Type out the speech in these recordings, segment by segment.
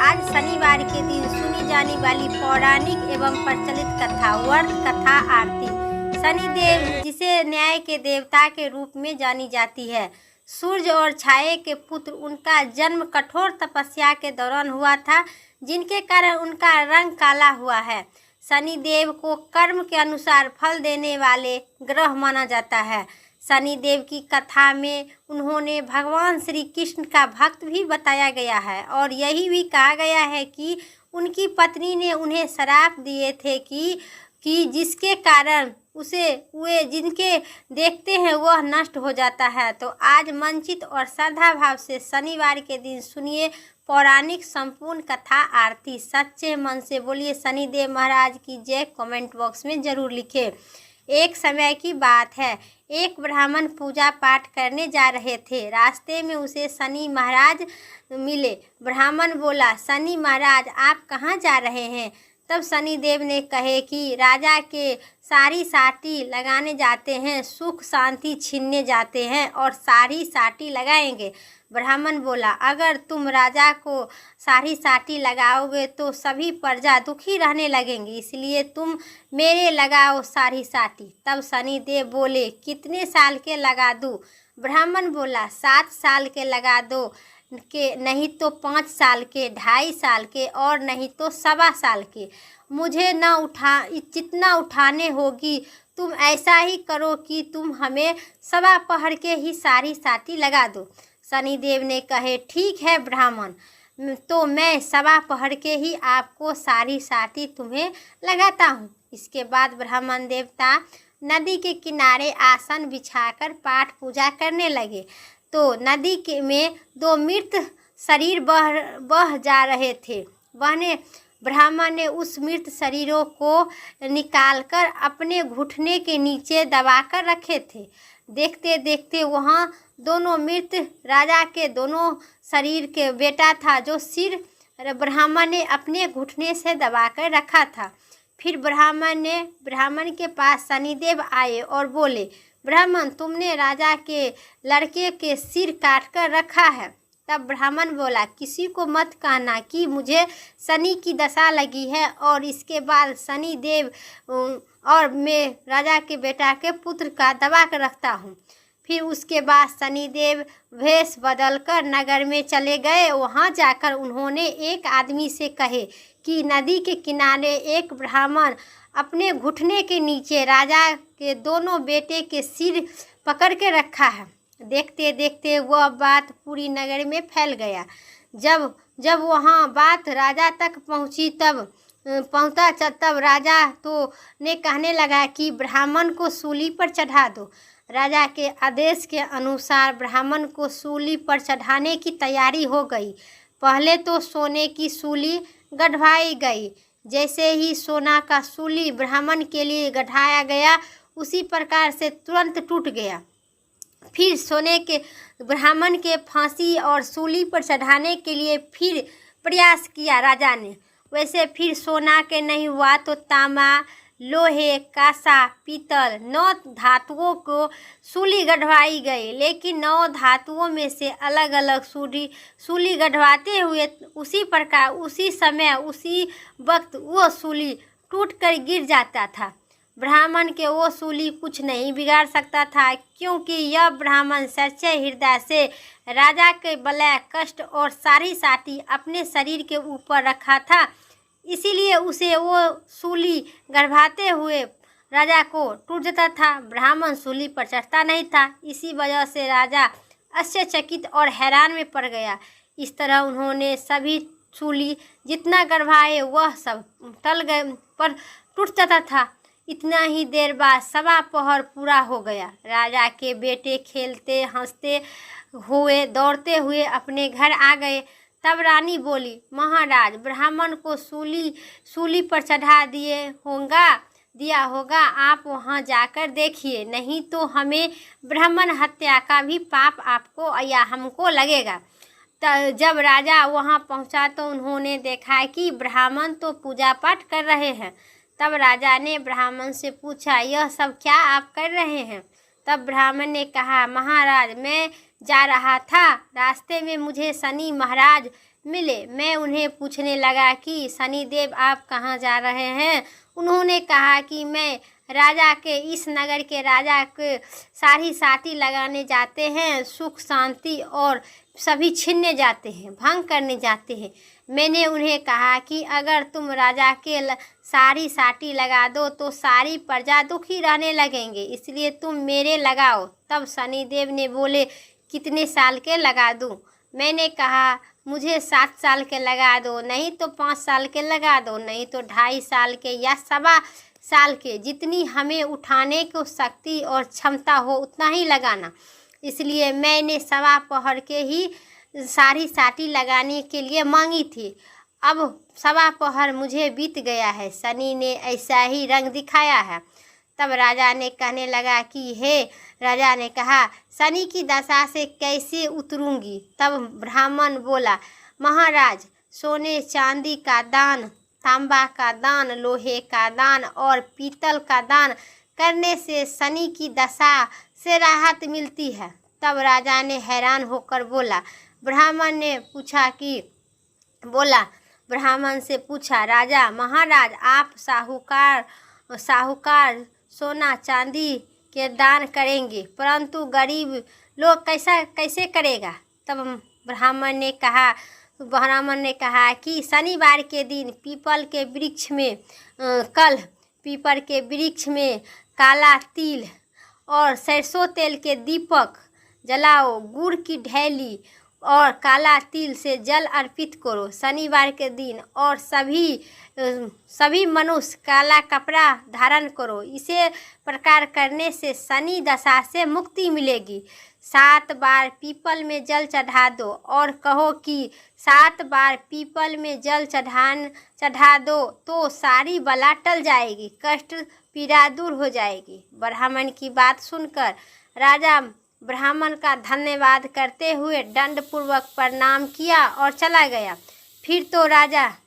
आज शनिवार के दिन सुनी जाने वाली पौराणिक एवं प्रचलित कथा व्रत कथा आरती। शनिदेव जिसे न्याय के देवता के रूप में जानी जाती है, सूर्य और छाया के पुत्र। उनका जन्म कठोर तपस्या के दौरान हुआ था, जिनके कारण उनका रंग काला हुआ है। शनिदेव को कर्म के अनुसार फल देने वाले ग्रह माना जाता है। शनिदेव की कथा में उन्होंने भगवान श्री कृष्ण का भक्त भी बताया गया है और यही भी कहा गया है कि उनकी पत्नी ने उन्हें श्राप दिए थे कि जिसके कारण उसे वे जिनके देखते हैं वह नष्ट हो जाता है। तो आज मंचित और श्रद्धा भाव से शनिवार के दिन सुनिए पौराणिक संपूर्ण कथा आरती। सच्चे मन से बोलिए शनिदेव महाराज की जय। कमेंट बॉक्स में जरूर लिखें। एक समय की बात है, एक ब्राह्मण पूजा पाठ करने जा रहे थे। रास्ते में उसे शनि महाराज मिले। ब्राह्मण बोला, शनि महाराज आप कहाँ जा रहे हैं? तब शनिदेव ने कहे कि राजा के सारी साटी लगाने जाते हैं, सुख शांति छीनने जाते हैं और सारी साटी लगाएंगे। ब्राह्मण बोला, अगर तुम राजा को सारी साटी लगाओगे तो सभी प्रजा दुखी रहने लगेंगी, इसलिए तुम मेरे लगाओ सारी साटी। तब शनिदेव बोले, कितने साल के लगा दूँ? ब्राह्मण बोला, 7 साल के लगा दो, के नहीं तो 5 साल के, 2.5 साल के और नहीं तो 1.25 साल के। मुझे जितना उठाने होगी तुम ऐसा ही करो कि तुम हमें 1.25 पहर के ही सारी साटी लगा दो। शनिदेव ने कहे, ठीक है ब्राह्मण, तो मैं 1.25 पहर के ही आपको सारी साटी तुम्हें लगाता हूँ। इसके बाद ब्राह्मण देवता नदी के किनारे आसन बिछाकर पाठ पूजा करने लगे। तो नदी में 2 मृत शरीर बह जा रहे थे। ब्राह्मण ने उस मृत शरीरों को निकालकर अपने घुटने के नीचे दबाकर रखे थे। देखते देखते वहाँ दोनों मृत राजा के दोनों शरीर के बेटा था, जो सिर ब्राह्मण ने अपने घुटने से दबाकर रखा था। फिर ब्राह्मण के पास शनिदेव आए और बोले, ब्राह्मण तुमने राजा के लड़के के सिर काट कर रखा है। तब ब्राह्मण बोला, किसी को मत कहना कि मुझे शनि की दशा लगी है और इसके बाद शनिदेव और मैं राजा के बेटा के पुत्र का दबा कर रखता हूँ। फिर उसके बाद शनिदेव वेश बदलकर नगर में चले गए। वहाँ जाकर उन्होंने एक आदमी से कहे कि नदी के किनारे एक ब्राह्मण अपने घुटने के नीचे राजा के दोनों बेटे के सिर पकड़ के रखा है। देखते देखते वह बात पूरी नगर में फैल गया। जब वहाँ बात राजा तक पहुँची तब राजा ने कहने लगा कि ब्राह्मण को सूली पर चढ़ा दो। राजा के आदेश के अनुसार ब्राह्मण को सूली पर चढ़ाने की तैयारी हो गई। पहले तो सोने की सूली गढ़वाई गई। जैसे ही सोना का सूली ब्राह्मण के लिए गढ़ाया गया, उसी प्रकार से तुरंत टूट गया। फिर सोने के ब्राह्मण के फांसी और सूली पर चढ़ाने के लिए फिर प्रयास किया राजा ने। वैसे फिर सोना के नहीं हुआ तो तांबा, लोहे, कांसा, पीतल 9 धातुओं को सूली गढ़वाई गई। लेकिन 9 धातुओं में से अलग अलग सूली गढ़वाते हुए उसी प्रकार उसी समय उसी वक्त वो सूली टूट कर गिर जाता था। ब्राह्मण के वो सूली कुछ नहीं बिगाड़ सकता था, क्योंकि यह ब्राह्मण सच्चे हृदय से राजा के बलय कष्ट और सारी साटी अपने शरीर के ऊपर रखा था। इसीलिए उसे वो सूली गढ़वाते हुए राजा को टूट जाता था। ब्राह्मण सूली पर चढ़ता नहीं था। इसी वजह से राजा आश्चर्यचकित और हैरान में पड़ गया। इस तरह उन्होंने सभी सूली जितना गढ़वाए वह सब टल गए पर टूट जाता था। इतना ही देर बाद 1.25 पहर पूरा हो गया। राजा के बेटे खेलते हंसते हुए दौड़ते हुए अपने घर आ गए। तब रानी बोली, महाराज ब्राह्मण को सूली पर चढ़ा दिया होगा, आप वहां जाकर देखिए, नहीं तो हमें ब्राह्मण हत्या का भी पाप आपको या हमको लगेगा। जब राजा वहां पहुंचा तो उन्होंने देखा कि ब्राह्मण तो पूजा पाठ कर रहे हैं। तब राजा ने ब्राह्मण से पूछा, यह सब क्या आप कर रहे हैं? तब ब्राह्मण ने कहा, महाराज मैं जा रहा था, रास्ते में मुझे शनि महाराज मिले। मैं उन्हें पूछने लगा कि शनिदेव आप कहाँ जा रहे हैं। उन्होंने कहा कि मैं राजा के, इस नगर के राजा के सारी साथी लगाने जाते हैं, सुख शांति और सभी छीनने जाते हैं, भंग करने जाते हैं। मैंने उन्हें कहा कि अगर तुम राजा के सारी साटी लगा दो तो सारी प्रजा दुखी रहने लगेंगे, इसलिए तुम मेरे लगाओ। तब शनिदेव ने बोले कितने साल के लगा दूं? मैंने कहा मुझे 7 साल के लगा दो, नहीं तो 5 साल के लगा दो, नहीं तो 2.5 साल के या 1.25 साल के, जितनी हमें उठाने को शक्ति और क्षमता हो उतना ही लगाना। इसलिए मैंने 1.25 पहर के ही सारी साटी लगाने के लिए मांगी थी। अब 1.25 पहर मुझे बीत गया है, शनि ने ऐसा ही रंग दिखाया है। तब राजा ने कहने लगा कि हे, राजा ने कहा शनि की दशा से कैसे उतरूंगी? तब ब्राह्मण बोला, महाराज, सोने चांदी का दान, तांबा का दान, लोहे का दान और पीतल का दान करने से शनि की दशा से राहत मिलती है। तब राजा ने हैरान होकर बोला, ब्राह्मण से पूछा, राजा महाराज, आप साहूकार सोना चांदी के दान करेंगे, परंतु गरीब लोग कैसे करेगा? तब ब्राह्मण ने कहा कि शनिवार के दिन पीपल के वृक्ष में काला तिल और सरसों तेल के दीपक जलाओ, गुड़ की ढैली और काला तिल से जल अर्पित करो शनिवार के दिन, और सभी मनुष्य काला कपड़ा धारण करो। इसे प्रकार करने से शनि दशा से मुक्ति मिलेगी। 7 बार पीपल में जल चढ़ा दो और कहो कि 7 बार पीपल में जल चढ़ा दो तो सारी बला टल जाएगी, कष्ट पीड़ा दूर हो जाएगी। ब्राह्मण की बात सुनकर राजा ब्राह्मण का धन्यवाद करते हुए दंडपूर्वक प्रणाम किया और चला गया। फिर तो राजा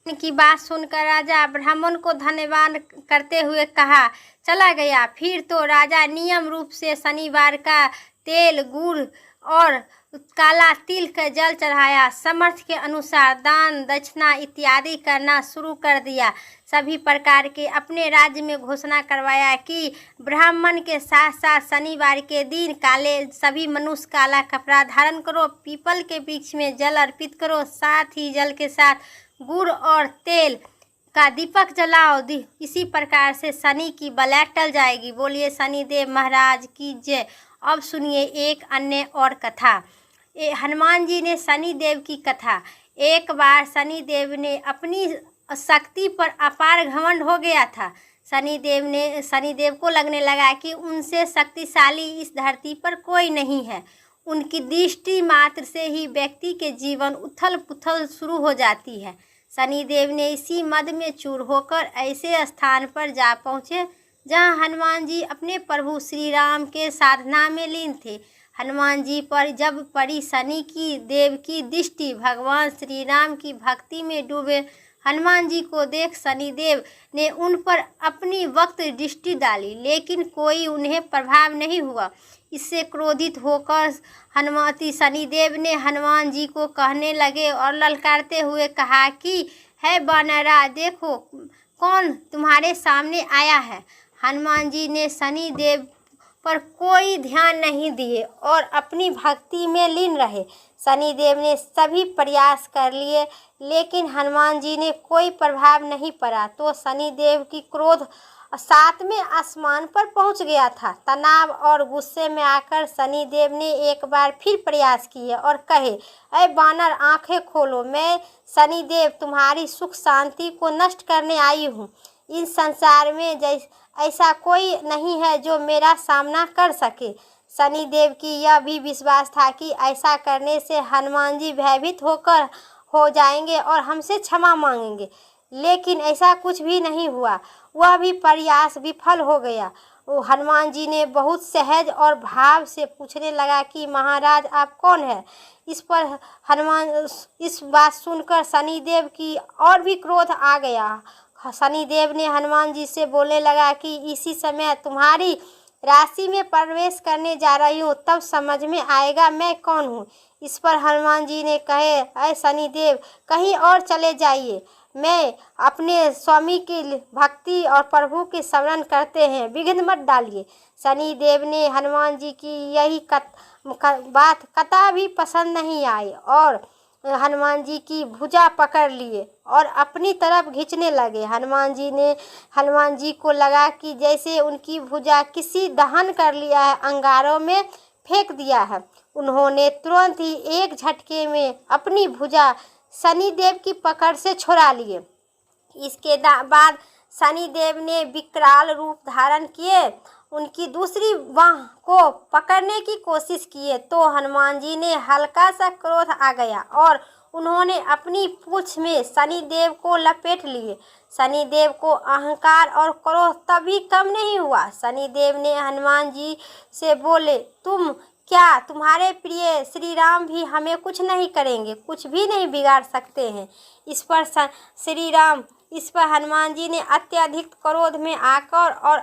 की बात सुनकर राजा ब्राह्मण को धन्यवाद करते हुए कहा चला गया। फिर तो राजा नियम रूप से शनिवार का तेल, गुड़ और काला तिल का जल चढ़ाया। समर्थ के अनुसार दान दक्षिणा इत्यादि करना शुरू कर दिया। सभी प्रकार के अपने राज्य में घोषणा करवाया कि ब्राह्मण के साथ साथ शनिवार के दिन सभी मनुष्य काला कपड़ा धारण करो, पीपल के वृक्ष में जल अर्पित करो, साथ ही जल के साथ गुड़ और तेल का दीपक जलाओ। इसी प्रकार से शनि की बला टल जाएगी। बोलिए शनिदेव महाराज की जय। अब सुनिए एक अन्य और कथा। हनुमान जी ने शनिदेव की कथा। एक बार शनिदेव ने अपनी शक्ति पर अपार घमंड हो गया था। शनिदेव को लगने लगा कि उनसे शक्तिशाली इस धरती पर कोई नहीं है। उनकी दृष्टि मात्र से ही व्यक्ति के जीवन उथल पुथल शुरू हो जाती है। शनिदेव ने इसी मद में चूर होकर ऐसे स्थान पर जा पहुँचे जहाँ हनुमान जी अपने प्रभु श्री राम के साधना में लीन थे। हनुमान जी पर जब पड़ी शनि की देव की दृष्टि, भगवान श्री राम की भक्ति में डूबे हनुमान जी को देख शनिदेव ने उन पर अपनी वक्त दृष्टि डाली, लेकिन कोई उन्हें प्रभाव नहीं हुआ। इससे क्रोधित होकर शनिदेव ने हनुमान जी को कहने लगे और ललकारते हुए कहा कि है वानरा, देखो कौन तुम्हारे सामने आया है। हनुमान जी ने शनिदेव पर कोई ध्यान नहीं दिए और अपनी भक्ति में लीन रहे। शनिदेव ने सभी प्रयास कर लिए, लेकिन हनुमान जी ने कोई प्रभाव नहीं पड़ा। तो शनिदेव की क्रोध 7वें आसमान पर पहुंच गया था। तनाव और गुस्से में आकर शनिदेव ने एक बार फिर प्रयास किए और कहे, ऐ बानर, आंखें खोलो, मैं शनिदेव तुम्हारी सुख शांति को नष्ट करने आई हूँ। इस संसार में ऐसा कोई नहीं है जो मेरा सामना कर सके। शनिदेव की यह भी विश्वास था कि ऐसा करने से हनुमान जी भयभीत हो जाएंगे और हमसे क्षमा मांगेंगे, लेकिन ऐसा कुछ भी नहीं हुआ। वह भी प्रयास विफल हो गया। हनुमान जी ने बहुत सहज और भाव से पूछने लगा कि महाराज आप कौन है। इस बात सुनकर शनिदेव की और भी क्रोध आ गया। शनिदेव ने हनुमान जी से बोलने लगा कि इसी समय तुम्हारी राशि में प्रवेश करने जा रही हूँ, तब समझ में आएगा मैं कौन हूँ। इस पर हनुमान जी ने कहे, अय शनिदेव, कहीं और चले जाइए, मैं अपने स्वामी की भक्ति और प्रभु के स्मरण करते हैं, विघ्न मत डालिए। शनिदेव ने हनुमान जी की यही बात कथा भी पसंद नहीं आई और हनुमान जी की भुजा पकड़ लिए और अपनी तरफ खींचने लगे। हनुमान जी को लगा कि जैसे उनकी भुजा किसी दहन कर लिया है, अंगारों में फेंक दिया है। उन्होंने तुरंत ही एक झटके में अपनी भुजा शनिदेव की पकड़ से छुड़ा लिए। इसके बाद शनिदेव ने विकराल रूप धारण किए, उनकी दूसरी बाह को पकड़ने की कोशिश किए तो हनुमान जी ने हल्का सा क्रोध आ गया और उन्होंने अपनी पूंछ में शनिदेव को लपेट लिए। शनिदेव को अहंकार और क्रोध तभी कम नहीं हुआ। शनिदेव ने हनुमान जी से बोले, तुम्हारे प्रिय श्री राम भी हमें कुछ नहीं करेंगे, कुछ भी नहीं बिगाड़ सकते हैं। इस पर हनुमान जी ने अत्यधिक क्रोध में आकर और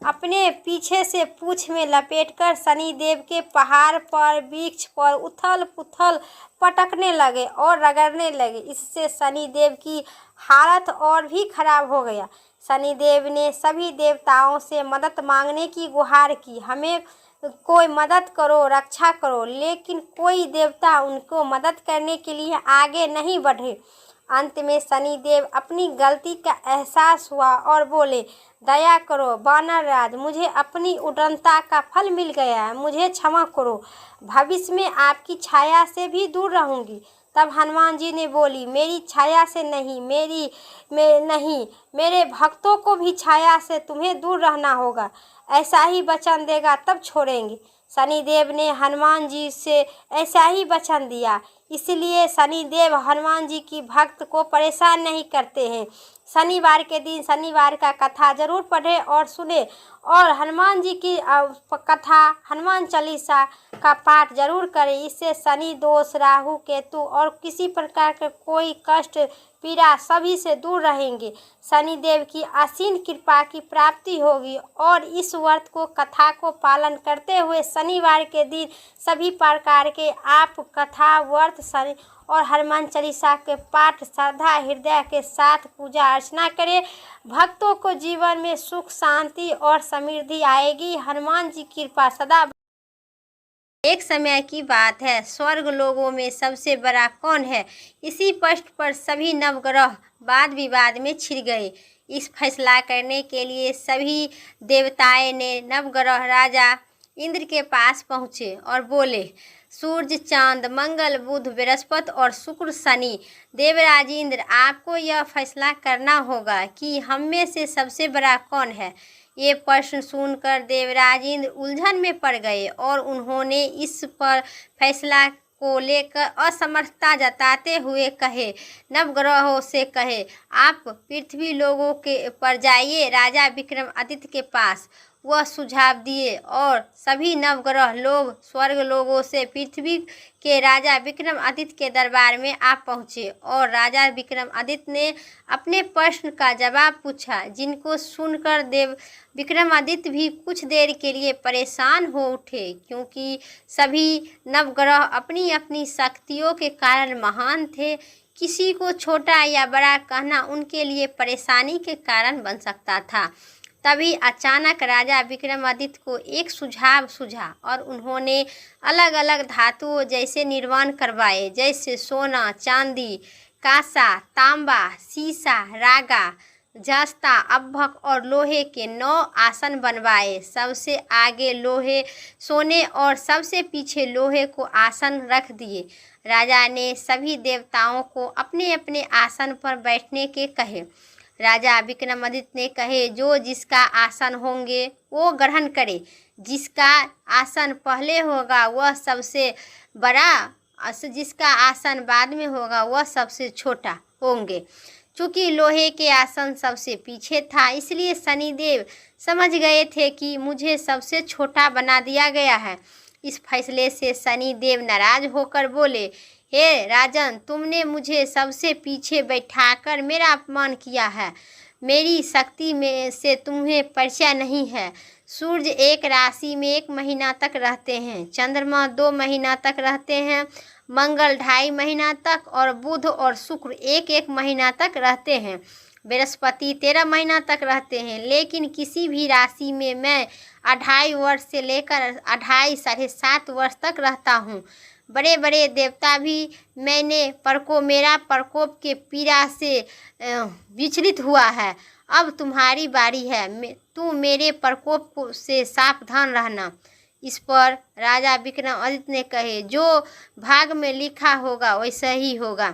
अपने पीछे से पूंछ में लपेटकर शनिदेव के पहाड़ पर, वृक्ष पर उथल पुथल पटकने लगे और रगड़ने लगे। इससे शनिदेव की हालत और भी खराब हो गया। शनिदेव ने सभी देवताओं से मदद मांगने की गुहार की, हमें कोई मदद करो, रक्षा करो, लेकिन कोई देवता उनको मदद करने के लिए आगे नहीं बढ़े। अंत में शनिदेव अपनी गलती का एहसास हुआ और बोले, दया करो वानर राज, मुझे अपनी उदारता का फल मिल गया है, मुझे क्षमा करो, भविष्य में आपकी छाया से भी दूर रहूंगी। तब हनुमान जी ने बोली, मेरी छाया से नहीं, मेरे भक्तों को भी छाया से तुम्हें दूर रहना होगा, ऐसा ही वचन देगा तब छोड़ेंगे। शनिदेव ने हनुमान जी से ऐसा ही वचन दिया, इसलिए शनिदेव हनुमान जी की भक्त को परेशान नहीं करते हैं। शनिवार के दिन शनिवार का कथा जरूर पढ़ें और सुने और हनुमान जी की कथा, हनुमान चालीसा का पाठ जरूर करें। इससे शनि दोष, राहु केतु और किसी प्रकार के कोई कष्ट पीड़ा सभी से दूर रहेंगे। शनिदेव की असीम कृपा की प्राप्ति होगी और इस व्रत को, कथा को पालन करते हुए शनिवार के दिन सभी प्रकार के आप कथा, व्रत, शनि और हनुमान चालीसा के पाठ श्रद्धा हृदय के साथ पूजा अर्चना करें। भक्तों को जीवन में सुख, शांति और समृद्धि आएगी। हनुमान जी की कृपा सदा। एक समय की बात है, स्वर्ग लोगों में सबसे बड़ा कौन है, इसी प्रश्न पर सभी नवग्रह वाद विवाद में छिड़ गए। इस फैसला करने के लिए सभी देवताएं ने नवग्रह राजा इंद्र के पास पहुँचे और बोले, सूर्य, चांद, मंगल, बुध, बृहस्पति और शुक्र, शनि, देवराज इंद्र, आपको यह फैसला करना होगा कि हम में से सबसे बड़ा कौन है। ये प्रश्न सुनकर देवराज इंद्र उलझन में पड़ गए और उन्होंने इस पर फैसला को लेकर असमर्थता जताते हुए नवग्रहों से कहे, आप पृथ्वी लोगों के पर जाइए, राजा विक्रमादित्य के पास। वह सुझाव दिए और सभी नवग्रह लोग स्वर्ग लोगों से पृथ्वी के राजा विक्रमादित्य के दरबार में आ पहुँचे और राजा विक्रमादित्य ने अपने प्रश्न का जवाब पूछा, जिनको सुनकर देव विक्रमादित्य भी कुछ देर के लिए परेशान हो उठे, क्योंकि सभी नवग्रह अपनी अपनी शक्तियों के कारण महान थे। किसी को छोटा या बड़ा कहना उनके लिए परेशानी के कारण बन सकता था। तभी अचानक राजा विक्रमादित्य को एक सुझाव सूझा और उन्होंने अलग अलग धातुओं जैसे निर्माण करवाए, जैसे सोना, चांदी, कांसा, तांबा, सीसा, रागा, जस्ता, अभ्भक और लोहे के 9 आसन बनवाए। सबसे आगे लोहे, सोने और सबसे पीछे लोहे को आसन रख दिए। राजा ने सभी देवताओं को अपने अपने आसन पर बैठने के कहे। राजा विक्रमादित्य ने कहे, जो जिसका आसन होंगे वो ग्रहण करे, जिसका आसन पहले होगा वह सबसे बड़ा, जिसका आसन बाद में होगा वह सबसे छोटा होंगे। चूँकि लोहे के आसन सबसे पीछे था, इसलिए शनिदेव समझ गए थे कि मुझे सबसे छोटा बना दिया गया है। इस फैसले से शनिदेव नाराज होकर बोले, हे राजन, तुमने मुझे सबसे पीछे बैठाकर मेरा अपमान किया है। मेरी शक्ति में से तुम्हें परिचय नहीं है। सूर्य एक राशि में 1 महीना तक रहते हैं, चंद्रमा 2 महीना तक रहते हैं, मंगल 2.5 महीना तक और बुध और शुक्र 1-1 महीना तक रहते हैं, बृहस्पति 13 महीना तक रहते हैं। लेकिन किसी भी राशि में मैं 2.5 वर्ष से लेकर 2.5 साढ़े 7 वर्ष तक रहता हूँ। बड़े बड़े देवता भी मेरा प्रकोप के पीड़ा से विचलित हुआ है। अब तुम्हारी बारी है, तू मेरे प्रकोप से सावधान रहना। इस पर राजा विक्रमादित्य ने कहे, जो भाग में लिखा होगा वैसा ही होगा।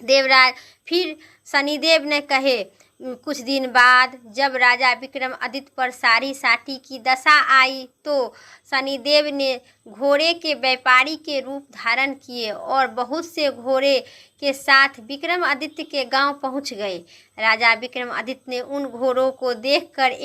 देवराज फिर शनिदेव ने कहे, कुछ दिन बाद जब राजा विक्रमादित्य पर सारी साटी की दशा आई तो शनिदेव ने घोड़े के व्यापारी के रूप धारण किए और बहुत से घोड़े के साथ विक्रमादित्य के गांव पहुंच गए। राजा विक्रमादित्य ने उन घोड़ों को देखकर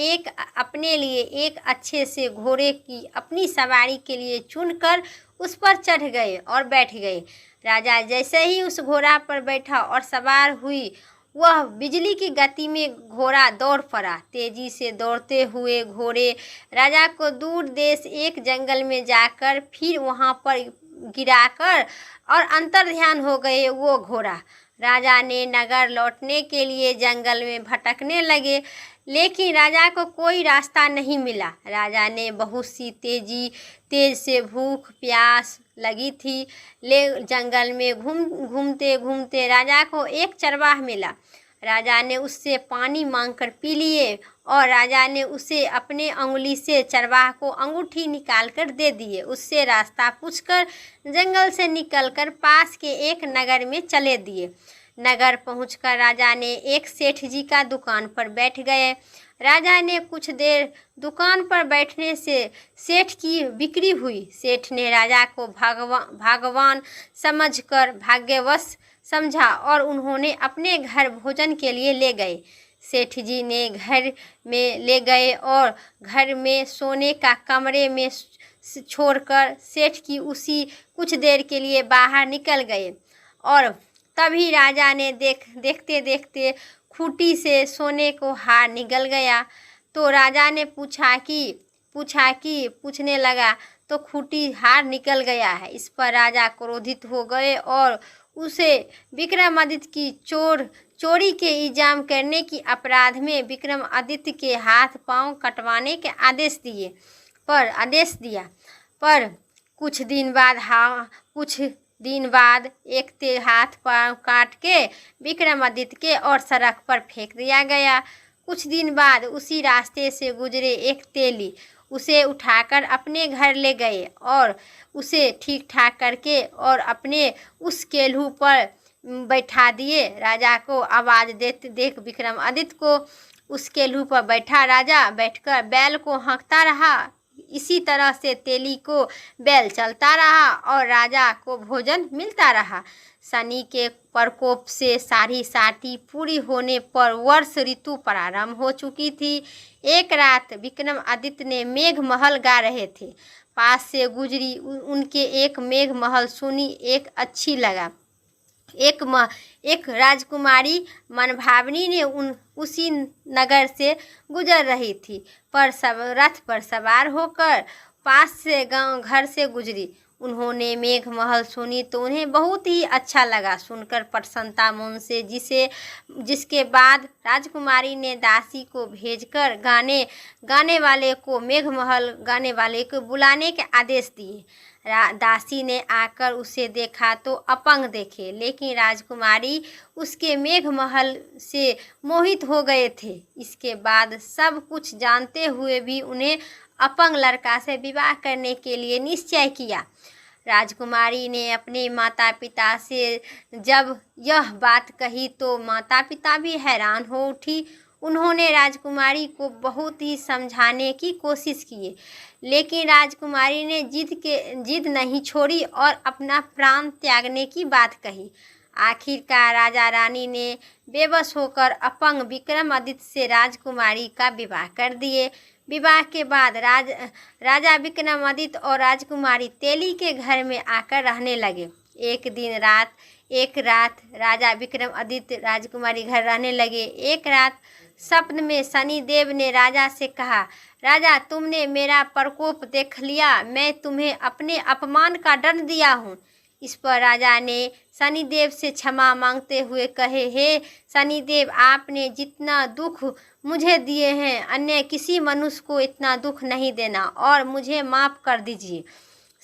अपने लिए एक अच्छे से घोड़े की अपनी सवारी के लिए चुनकर उस पर चढ़ गए और बैठ गए। राजा जैसे ही उस घोड़ा पर बैठा और सवार हुई, वह बिजली की गति में घोड़ा दौड़ पड़ा। तेजी से दौड़ते हुए घोड़े राजा को दूर देश एक जंगल में जाकर फिर वहां पर गिराकर और अंतर्ध्यान हो गए वो घोड़ा। राजा ने नगर लौटने के लिए जंगल में भटकने लगे, लेकिन राजा को कोई रास्ता नहीं मिला। राजा ने बहुत सी तेज से भूख प्यास लगी थी। जंगल में घूमते घूमते राजा को एक चरवाहा मिला। राजा ने उससे पानी मांगकर पी लिए और राजा ने उसे अपने अंगुली से चरवाहा को अंगूठी निकाल कर दे दिए। उससे रास्ता पूछकर जंगल से निकलकर पास के एक नगर में चले दिए। नगर पहुंचकर राजा ने एक सेठ जी का दुकान पर बैठ गए। राजा ने कुछ देर दुकान पर बैठने से सेठ की बिक्री हुई। सेठ ने राजा को भाग्यवान समझकर भाग्यवश समझा और उन्होंने अपने घर भोजन के लिए ले गए। सेठ जी ने घर में ले गए और घर में सोने का कमरे में छोड़कर सेठ की उसी कुछ देर के लिए बाहर निकल गए और तभी राजा ने देखते देखते खूंटी से सोने को हार निकल गया। तो राजा ने पूछने लगा तो खूंटी हार निकल गया है। इस पर राजा क्रोधित हो गए और उसे विक्रमादित्य की चोरी के इल्जाम करने की अपराध में विक्रमादित्य के हाथ पांव कटवाने के आदेश दिया। पर कुछ दिन बाद एक हाथ पांव काट के विक्रमादित्य के और सड़क पर फेंक दिया गया। कुछ दिन बाद उसी रास्ते से गुजरे एक तेली उसे उठाकर अपने घर ले गए और उसे ठीक ठाक करके और अपने उस केल्हू पर बैठा दिए। राजा को आवाज़ देख विक्रमादित्य को उस केल्हू पर बैठा। राजा बैठकर बैल को हाँकता रहा। इसी तरह से तेली को बैल चलता रहा और राजा को भोजन मिलता रहा। शनि के प्रकोप से सारी साटी पूरी होने पर वर्ष ऋतु प्रारंभ हो चुकी थी। एक रात विक्रमादित्य ने मेघ महल गा रहे थे। पास से गुजरी उनके एक मेघ महल सुनी एक अच्छी लगा। एक राजकुमारी मनभावनी ने उसी नगर से गुजर रही थी, पर रथ पर सवार होकर पास से घर से गुजरी। उन्होंने मेघ महल सुनी तो उन्हें बहुत ही अच्छा लगा। सुनकर प्रसन्नता मन से जिसके बाद राजकुमारी ने दासी को भेजकर गाने वाले को मेघ महल गाने वाले को बुलाने के आदेश दिए। दासी ने आकर उसे देखा तो अपंग देखे, लेकिन राजकुमारी उसके मेघ महल से मोहित हो गए थे। इसके बाद सब कुछ जानते हुए भी उन्हें अपंग लड़का से विवाह करने के लिए निश्चय किया। राजकुमारी ने अपने माता पिता से जब यह बात कही तो माता पिता भी हैरान हो उठी। उन्होंने राजकुमारी को बहुत ही समझाने की कोशिश की, लेकिन राजकुमारी ने जिद नहीं छोड़ी और अपना प्राण त्यागने की बात कही। आखिरकार राजा रानी ने बेबस होकर अपंग विक्रमादित्य से राजकुमारी का विवाह कर दिए। विवाह के बाद राजा विक्रमादित्य और राजकुमारी तेली के घर में आकर रहने लगे। एक दिन रात एक रात राजा विक्रमादित्य राजकुमारी घर रहने लगे। एक रात स्वप्न में शनिदेव ने राजा से कहा, राजा तुमने मेरा प्रकोप देख लिया, मैं तुम्हें अपने अपमान का दंड दिया हूँ। इस पर राजा ने शनिदेव से क्षमा मांगते हुए कहे, हे शनिदेव, आपने जितना दुख मुझे दिए हैं अन्य किसी मनुष्य को इतना दुख नहीं देना और मुझे माफ़ कर दीजिए।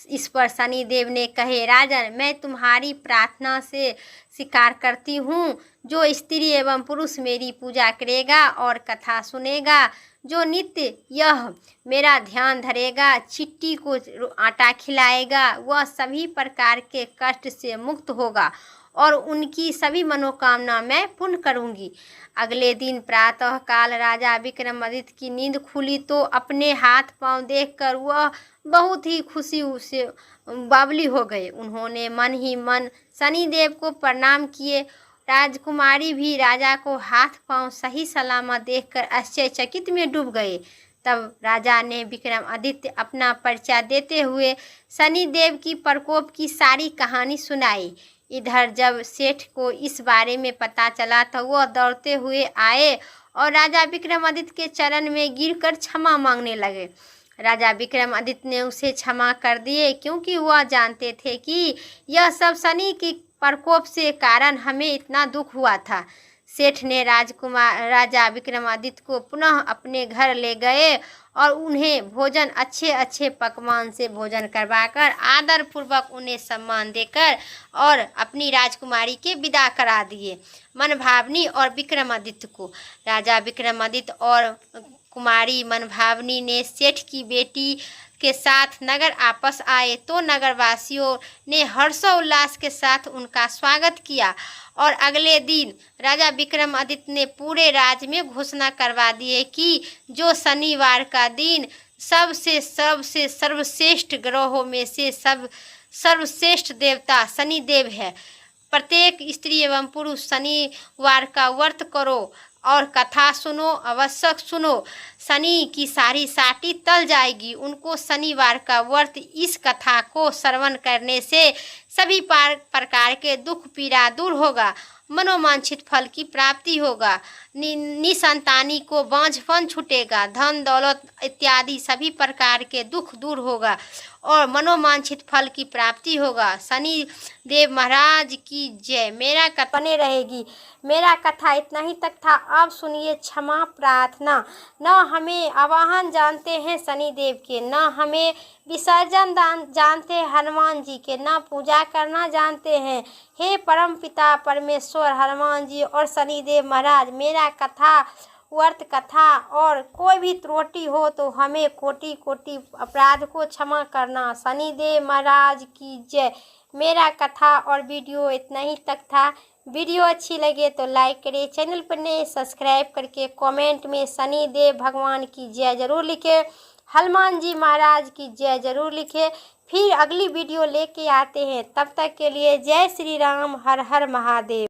इस पर शनिदेव ने कहे, राजन, मैं तुम्हारी प्रार्थना से स्वीकार करती हूँ। जो स्त्री एवं पुरुष मेरी पूजा करेगा और कथा सुनेगा, जो नित्य यह मेरा ध्यान धरेगा, चिट्टी को आटा खिलाएगा, वह सभी प्रकार के कष्ट से मुक्त होगा और उनकी सभी मनोकामना मैं पूर्ण करूंगी। अगले दिन प्रातः काल राजा विक्रमादित्य की नींद खुली तो अपने हाथ पांव देखकर वह बहुत ही खुशी से बावली हो गए। उन्होंने मन ही मन शनिदेव को प्रणाम किए। राजकुमारी भी राजा को हाथ पांव सही सलामत देखकर आश्चर्यचकित में डूब गए। तब राजा ने विक्रमादित्य अपना परिचय देते हुए शनिदेव की प्रकोप की सारी कहानी सुनाई। इधर जब सेठ को इस बारे में पता चला तो वह दौड़ते हुए आए और राजा विक्रमादित्य के चरण में गिरकर क्षमा मांगने लगे। राजा विक्रमादित्य ने उसे क्षमा कर दिए क्योंकि वह जानते थे कि यह सब शनि की प्रकोप से कारण हमें इतना दुख हुआ था। सेठ ने राजा विक्रमादित्य को पुनः अपने घर ले गए और उन्हें भोजन अच्छे अच्छे पकवान से भोजन करवाकर आदर पूर्वक उन्हें सम्मान देकर और अपनी राजकुमारी के विदा करा दिए। मनभावनी और विक्रमादित्य को राजा विक्रमादित्य और कुमारी मनभावनी ने सेठ की बेटी के साथ नगर आपस आए तो नगरवासियों ने हर्षोल्लास के साथ उनका स्वागत किया और अगले दिन राजा विक्रमादित्य ने पूरे राज्य में घोषणा करवा दिए कि जो शनिवार का दिन सबसे सर्वश्रेष्ठ ग्रहों में से सर्वश्रेष्ठ देवता शनिदेव है। प्रत्येक स्त्री एवं पुरुष शनिवार का व्रत करो और कथा सुनो, अवश्य सुनो। शनि की सारी साटी टल जाएगी। उनको शनिवार का व्रत, इस कथा को श्रवण करने से सभी प्रकार के दुख पीड़ा दूर होगा, मनोवांछित फल की प्राप्ति होगा, निसंतानी को बांझपन छूटेगा, धन दौलत इत्यादि सभी प्रकार के दुख दूर होगा और मनोवांछित फल की प्राप्ति होगा। शनि देव महाराज की जय। मेरा कथा बने रहेगी। मेरा कथा इतना ही तक था। अब सुनिए क्षमा प्रार्थना। न हमें आवाहन जानते हैं शनि देव के, न हमें विसर्जन जानते हैं हनुमान जी के, न पूजा करना जानते हैं। हे परम पिता परमेश्वर हनुमान जी और शनि देव महाराज, मेरा कथा व्रत कथा और कोई भी त्रुटि हो तो हमें कोटि कोटि अपराध को क्षमा करना। शनिदेव महाराज की जय। मेरा कथा और वीडियो इतना ही तक था। वीडियो अच्छी लगे तो लाइक करें, चैनल पर नए सब्सक्राइब करके कमेंट में शनिदेव भगवान की जय जरूर लिखें, हनुमान जी महाराज की जय जरूर लिखें। फिर अगली वीडियो लेके आते हैं, तब तक के लिए जय श्री राम, हर हर महादेव।